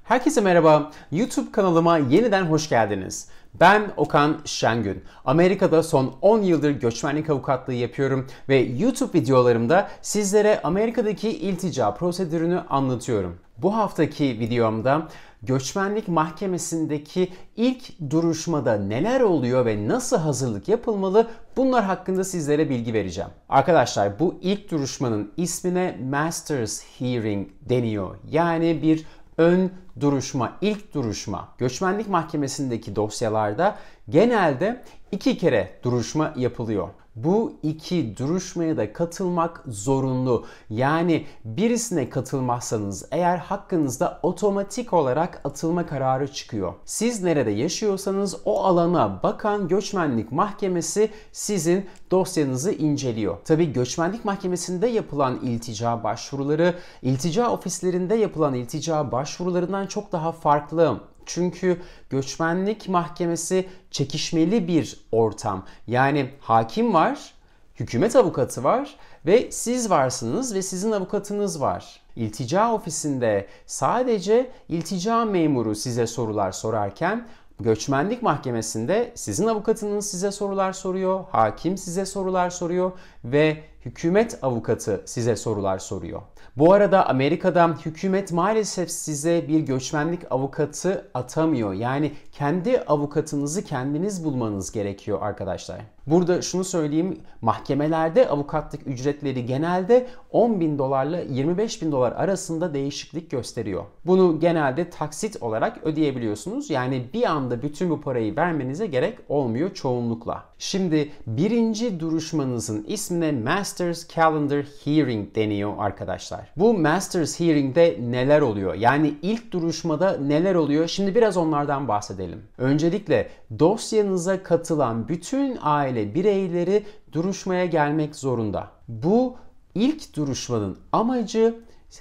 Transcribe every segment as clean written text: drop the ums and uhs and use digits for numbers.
Herkese merhaba. YouTube kanalıma yeniden hoş geldiniz. Ben Okan Şengün. Amerika'da son 10 yıldır göçmenlik avukatlığı yapıyorum ve YouTube videolarımda sizlere Amerika'daki iltica prosedürünü anlatıyorum. Bu haftaki videomda göçmenlik mahkemesindeki ilk duruşmada neler oluyor ve nasıl hazırlık yapılmalı bunlar hakkında sizlere bilgi vereceğim. Arkadaşlar bu ilk duruşmanın ismine Masters Hearing deniyor. Yani bir ön duruşma, ilk duruşma. Göçmenlik mahkemesindeki dosyalarda genelde 2 kere duruşma yapılıyor. Bu 2 duruşmaya da katılmak zorunlu. Yani birisine katılmazsanız eğer hakkınızda otomatik olarak atılma kararı çıkıyor. Siz nerede yaşıyorsanız o alana bakan göçmenlik mahkemesi sizin dosyanızı inceliyor. Tabii göçmenlik mahkemesinde yapılan iltica başvuruları, iltica ofislerinde yapılan iltica başvurularından çok daha farklı. Çünkü göçmenlik mahkemesi çekişmeli bir ortam. Yani hakim var, hükümet avukatı var ve siz varsınız ve sizin avukatınız var. İltica ofisinde sadece iltica memuru size sorular sorarken göçmenlik mahkemesinde sizin avukatınız size sorular soruyor, hakim size sorular soruyor ve hükümet avukatı size sorular soruyor. Bu arada Amerika'da hükümet maalesef size bir göçmenlik avukatı atamıyor. Yani kendi avukatınızı kendiniz bulmanız gerekiyor arkadaşlar. Burada şunu söyleyeyim, mahkemelerde avukatlık ücretleri genelde $10.000 ile $25.000 arasında değişiklik gösteriyor. Bunu genelde taksit olarak ödeyebiliyorsunuz. Yani bir anda bütün bu parayı vermenize gerek olmuyor çoğunlukla. Şimdi birinci duruşmanızın ismine Masters Calendar Hearing deniyor arkadaşlar. Bu Masters Hearing'de neler oluyor? Yani ilk duruşmada neler oluyor? Şimdi biraz onlardan bahsedelim. Öncelikle dosyanıza katılan bütün aile bireyleri duruşmaya gelmek zorunda. Bu ilk duruşmanın amacı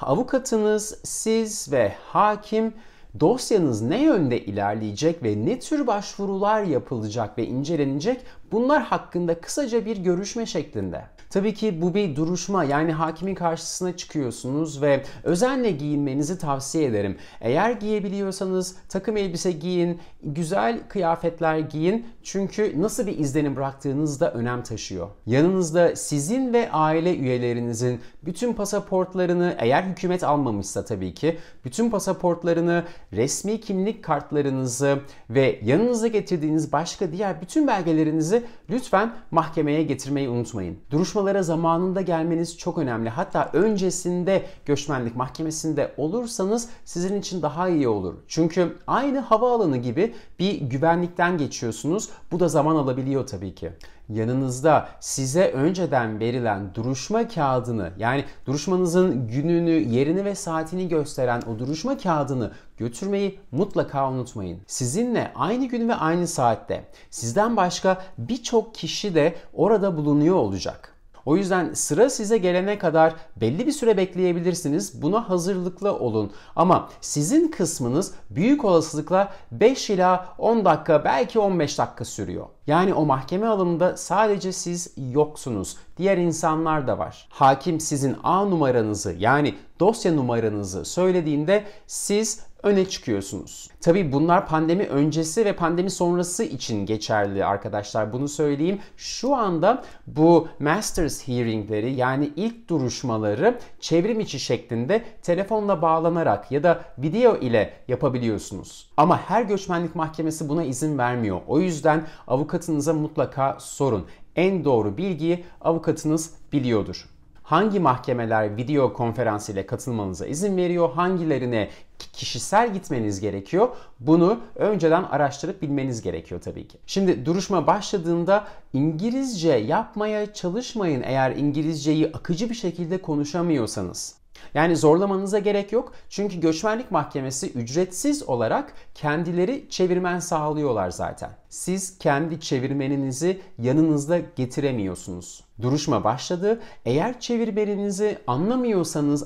avukatınız, siz ve hakim dosyanız ne yönde ilerleyecek ve ne tür başvurular yapılacak ve incelenecek bunlar hakkında kısaca bir görüşme şeklinde. Tabii ki bu bir duruşma, yani hakimin karşısına çıkıyorsunuz ve özenle giyinmenizi tavsiye ederim. Eğer giyebiliyorsanız takım elbise giyin, güzel kıyafetler giyin çünkü nasıl bir izlenim bıraktığınız da önem taşıyor. Yanınızda sizin ve aile üyelerinizin bütün pasaportlarını, eğer hükümet almamışsa tabii ki, bütün pasaportlarını, resmi kimlik kartlarınızı ve yanınıza getirdiğiniz başka diğer bütün belgelerinizi lütfen mahkemeye getirmeyi unutmayın. Duruşmalara zamanında gelmeniz çok önemli. Hatta öncesinde göçmenlik mahkemesinde olursanız sizin için daha iyi olur. Çünkü aynı havaalanı gibi bir güvenlikten geçiyorsunuz. Bu da zaman alabiliyor tabii ki. Yanınızda size önceden verilen duruşma kağıdını, yani duruşmanızın gününü, yerini ve saatini gösteren o duruşma kağıdını götürmeyi mutlaka unutmayın. Sizinle aynı gün ve aynı saatte sizden başka birçok kişi de orada bulunuyor olacak. O yüzden sıra size gelene kadar belli bir süre bekleyebilirsiniz. Buna hazırlıklı olun. Ama sizin kısmınız büyük olasılıkla 5 ila 10 dakika, belki 15 dakika sürüyor. Yani o mahkeme alanında sadece siz yoksunuz. Diğer insanlar da var. Hakim sizin A numaranızı, yani dosya numaranızı söylediğinde siz öne çıkıyorsunuz. Tabii bunlar pandemi öncesi ve pandemi sonrası için geçerli arkadaşlar. Bunu söyleyeyim. Şu anda bu Masters Hearing'leri, yani ilk duruşmaları çevrim içi şeklinde telefonla bağlanarak ya da video ile yapabiliyorsunuz. Ama her göçmenlik mahkemesi buna izin vermiyor. O yüzden avukatınıza mutlaka sorun. En doğru bilgiyi avukatınız biliyordur. Hangi mahkemeler video konferans ile katılmanıza izin veriyor, hangilerine kişisel gitmeniz gerekiyor, bunu önceden araştırıp bilmeniz gerekiyor tabii ki. Şimdi duruşma başladığında İngilizce yapmaya çalışmayın eğer İngilizceyi akıcı bir şekilde konuşamıyorsanız. Yani zorlamanıza gerek yok. Çünkü göçmenlik mahkemesi ücretsiz olarak kendileri çevirmen sağlıyorlar zaten. Siz kendi çevirmeninizi yanınızda getiremiyorsunuz. Duruşma başladı. Eğer çevirmeninizi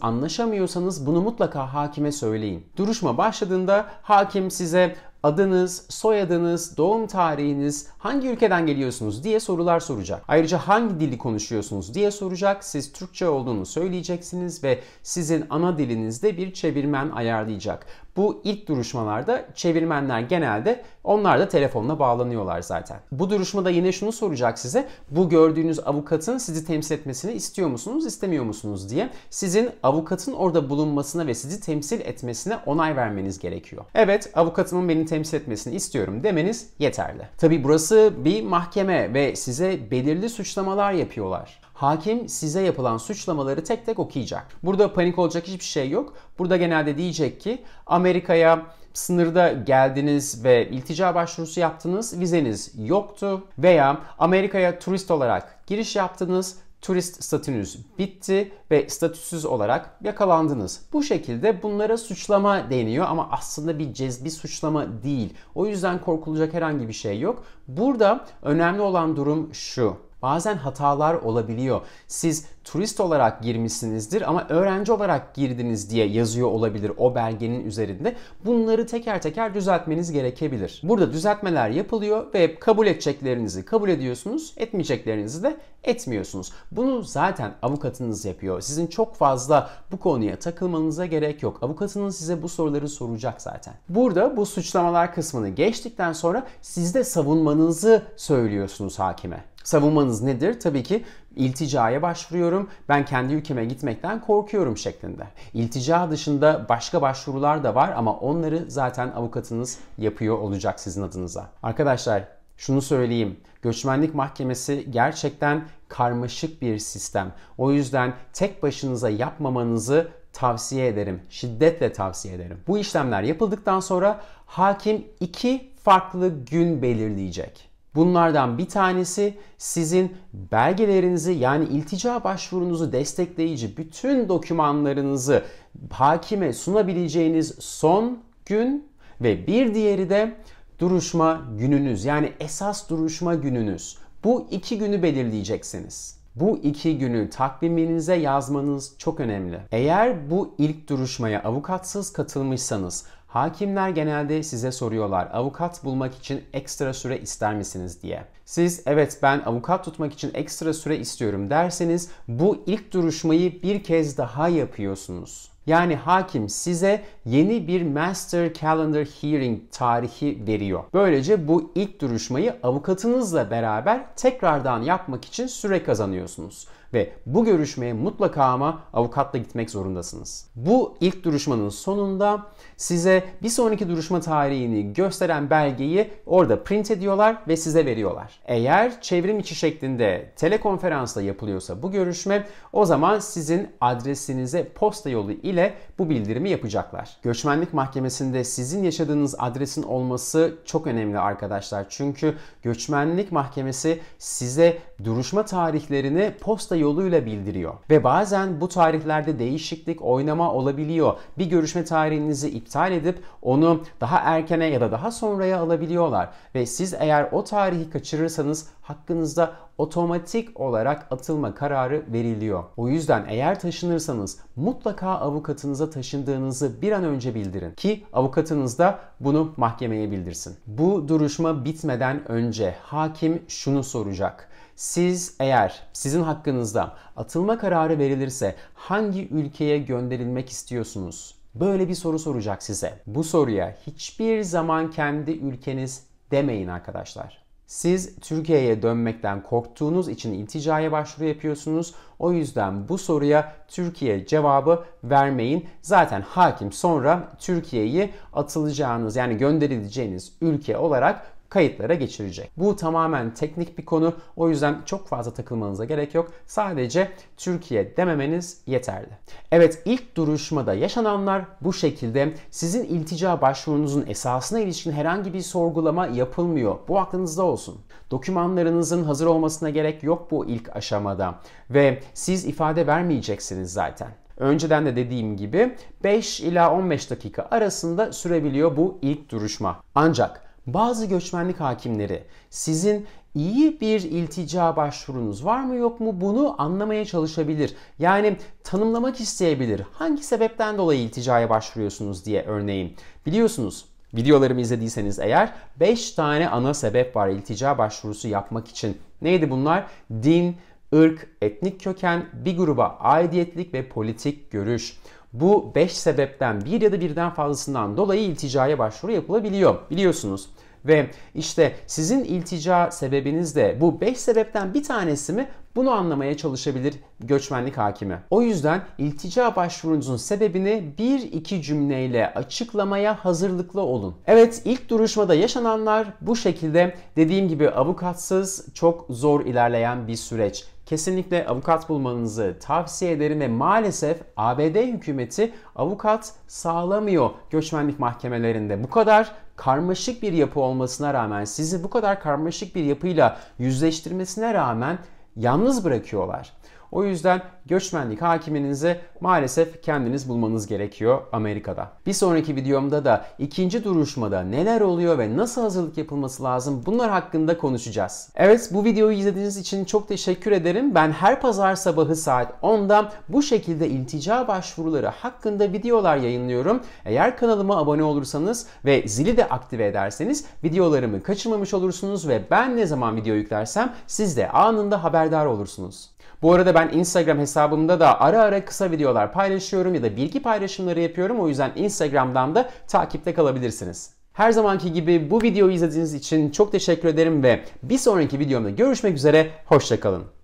anlaşamıyorsanız bunu mutlaka hakime söyleyin. Duruşma başladığında hakim size adınız, soyadınız, doğum tarihiniz, hangi ülkeden geliyorsunuz diye sorular soracak. Ayrıca hangi dili konuşuyorsunuz diye soracak. Siz Türkçe olduğunu söyleyeceksiniz ve sizin ana dilinizde bir çevirmen ayarlayacak. Bu ilk duruşmalarda çevirmenler genelde onlar da telefonla bağlanıyorlar zaten. Bu duruşmada yine şunu soracak size. Bu gördüğünüz avukatın sizi temsil etmesini istiyor musunuz, istemiyor musunuz diye. Sizin avukatın orada bulunmasına ve sizi temsil etmesine onay vermeniz gerekiyor. Evet, avukatımın beni temsil etmesini istiyorum demeniz yeterli. Tabii burası bir mahkeme ve size belirli suçlamalar yapıyorlar. Hakim size yapılan suçlamaları tek tek okuyacak. Burada panik olacak hiçbir şey yok. Burada genelde diyecek ki Amerika'ya sınırda geldiniz ve iltica başvurusu yaptınız, vizeniz yoktu veya Amerika'ya turist olarak giriş yaptınız, turist statünüz bitti ve statüsüz olarak yakalandınız. Bu şekilde bunlara suçlama deniyor ama aslında bir suçlama değil. O yüzden korkulacak herhangi bir şey yok. Burada önemli olan durum şu. Bazen hatalar olabiliyor. Siz turist olarak girmişsinizdir ama öğrenci olarak girdiniz diye yazıyor olabilir o belgenin üzerinde. Bunları teker teker düzeltmeniz gerekebilir. Burada düzeltmeler yapılıyor ve kabul edeceklerinizi kabul ediyorsunuz, etmeyeceklerinizi de etmiyorsunuz. Bunu zaten avukatınız yapıyor. Sizin çok fazla bu konuya takılmanıza gerek yok. Avukatınız size bu soruları soracak zaten. Burada bu suçlamalar kısmını geçtikten sonra siz de savunmanızı söylüyorsunuz hakime. Savunmanız nedir? Tabii ki ilticaya başvuruyorum, ben kendi ülkeme gitmekten korkuyorum şeklinde. İltica dışında başka başvurular da var ama onları zaten avukatınız yapıyor olacak sizin adınıza. Arkadaşlar şunu söyleyeyim, göçmenlik mahkemesi gerçekten karmaşık bir sistem. O yüzden tek başınıza yapmamanızı tavsiye ederim, şiddetle tavsiye ederim. Bu işlemler yapıldıktan sonra hakim 2 farklı gün belirleyecek. Bunlardan bir tanesi sizin belgelerinizi yani iltica başvurunuzu destekleyici bütün dokümanlarınızı hakime sunabileceğiniz son gün ve bir diğeri de duruşma gününüz yani esas duruşma gününüz. Bu 2 günü belirleyeceksiniz. Bu 2 günü takviminize yazmanız çok önemli. Eğer bu ilk duruşmaya avukatsız katılmışsanız hakimler genelde size soruyorlar avukat bulmak için ekstra süre ister misiniz diye. Siz evet ben avukat tutmak için ekstra süre istiyorum derseniz bu ilk duruşmayı bir kez daha yapıyorsunuz. Yani hakim size yeni bir Master Calendar Hearing tarihi veriyor. Böylece bu ilk duruşmayı avukatınızla beraber tekrardan yapmak için süre kazanıyorsunuz. Ve bu görüşmeye mutlaka ama avukatla gitmek zorundasınız. Bu ilk duruşmanın sonunda size bir sonraki duruşma tarihini gösteren belgeyi orada print ediyorlar ve size veriyorlar. Eğer çevrim içi şeklinde telekonferansla yapılıyorsa bu görüşme o zaman sizin adresinize posta yolu ile bu bildirimi yapacaklar. Göçmenlik mahkemesinde sizin yaşadığınız adresin olması çok önemli arkadaşlar. Çünkü göçmenlik mahkemesi size duruşma tarihlerini posta yoluyla bildiriyor. Ve bazen bu tarihlerde değişiklik, oynama olabiliyor. Bir görüşme tarihinizi iptal edip onu daha erkene ya da daha sonraya alabiliyorlar. Ve siz eğer o tarihi kaçırırsanız hakkınızda otomatik olarak atılma kararı veriliyor. O yüzden eğer taşınırsanız mutlaka avukatınıza taşındığınızı bir an önce bildirin ki avukatınız da bunu mahkemeye bildirsin. Bu duruşma bitmeden önce hakim şunu soracak. Siz eğer sizin hakkınızda atılma kararı verilirse hangi ülkeye gönderilmek istiyorsunuz? Böyle bir soru soracak size. Bu soruya hiçbir zaman kendi ülkeniz demeyin arkadaşlar. Siz Türkiye'ye dönmekten korktuğunuz için ilticaya başvuru yapıyorsunuz. O yüzden bu soruya Türkiye cevabı vermeyin. Zaten hakim sonra Türkiye'yi atılacağınız yani gönderileceğiniz ülke olarak kayıtlara geçirecek. Bu tamamen teknik bir konu. O yüzden çok fazla takılmanıza gerek yok. Sadece Türkiye dememeniz yeterli. Evet, ilk duruşmada yaşananlar bu şekilde. Sizin iltica başvurunuzun esasına ilişkin herhangi bir sorgulama yapılmıyor. Bu aklınızda olsun. Dokümanlarınızın hazır olmasına gerek yok bu ilk aşamada. Ve siz ifade vermeyeceksiniz zaten. Önceden de dediğim gibi 5 ila 15 dakika arasında sürebiliyor bu ilk duruşma. Ancak bazı göçmenlik hakimleri sizin iyi bir iltica başvurunuz var mı yok mu bunu anlamaya çalışabilir. Yani tanımlamak isteyebilir. Hangi sebepten dolayı ilticaya başvuruyorsunuz diye örneğin. Biliyorsunuz Videolarımı izlediyseniz eğer 5 tane ana sebep var iltica başvurusu yapmak için. Neydi bunlar? Din, ırk, etnik köken, bir gruba aidiyetlik ve politik görüş. Bu 5 sebepten bir ya da birden fazlasından dolayı ilticaya başvuru yapılabiliyor biliyorsunuz. Ve işte sizin iltica sebebiniz de bu 5 sebepten bir tanesi mi? Bunu anlamaya çalışabilir göçmenlik hakimi. O yüzden iltica başvurunuzun sebebini 1-2 cümleyle açıklamaya hazırlıklı olun. Evet, ilk duruşmada yaşananlar bu şekilde. Dediğim gibi avukatsız çok zor ilerleyen bir süreç. Kesinlikle avukat bulmanızı tavsiye ederim ve maalesef ABD hükümeti avukat sağlamıyor göçmenlik mahkemelerinde. Bu kadar karmaşık bir yapı olmasına rağmen, sizi bu kadar karmaşık bir yapıyla yüzleştirmesine rağmen yalnız bırakıyorlar. O yüzden göçmenlik hakiminizi maalesef kendiniz bulmanız gerekiyor Amerika'da. Bir sonraki videomda da ikinci duruşmada neler oluyor ve nasıl hazırlık yapılması lazım bunlar hakkında konuşacağız. Evet, bu videoyu izlediğiniz için çok teşekkür ederim. Ben her pazar sabahı saat 10'da bu şekilde iltica başvuruları hakkında videolar yayınlıyorum. Eğer kanalıma abone olursanız ve zili de aktive ederseniz videolarımı kaçırmamış olursunuz ve ben ne zaman video yüklersem siz de anında haberdar olursunuz. Bu arada ben Instagram hesabımda da ara ara kısa videolar paylaşıyorum ya da bilgi paylaşımları yapıyorum. O yüzden Instagram'dan da takipte kalabilirsiniz. Her zamanki gibi bu videoyu izlediğiniz için çok teşekkür ederim ve bir sonraki videomda görüşmek üzere. Hoşça kalın.